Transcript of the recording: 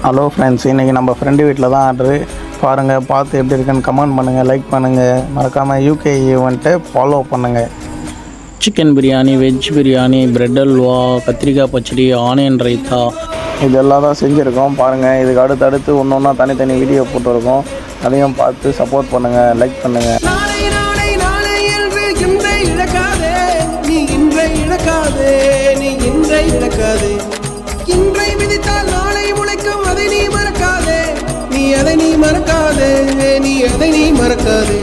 Hello friends, இன்றைக்கி நம்ம friend வீட்டில் தான் ஆர்டரு. பாருங்கள், பார்த்து எப்படி இருக்குன்னு கமெண்ட் பண்ணுங்கள், லைக் பண்ணுங்கள், மறக்காமல் யூகே ஈவெண்ட்டை ஃபாலோ பண்ணுங்கள். Chicken biryani, veg biryani, bread halwa, கத்திரிக்காய் பச்சடி, ஆனியன் ரைத்தா, இதெல்லாம் தான் செஞ்சுருக்கோம். பாருங்கள், இதுக்கு அடுத்தடுத்து ஒன்று ஒன்றா தனித்தனி வீடியோ போட்டுருக்கோம். அதையும் பார்த்து சப்போர்ட் பண்ணுங்கள், லைக் பண்ணுங்கள். இன்றை விதித்தால் நாளை முளைக்கும், அதை நீ மறக்காதே. நீ அதை நீ மறக்காதே.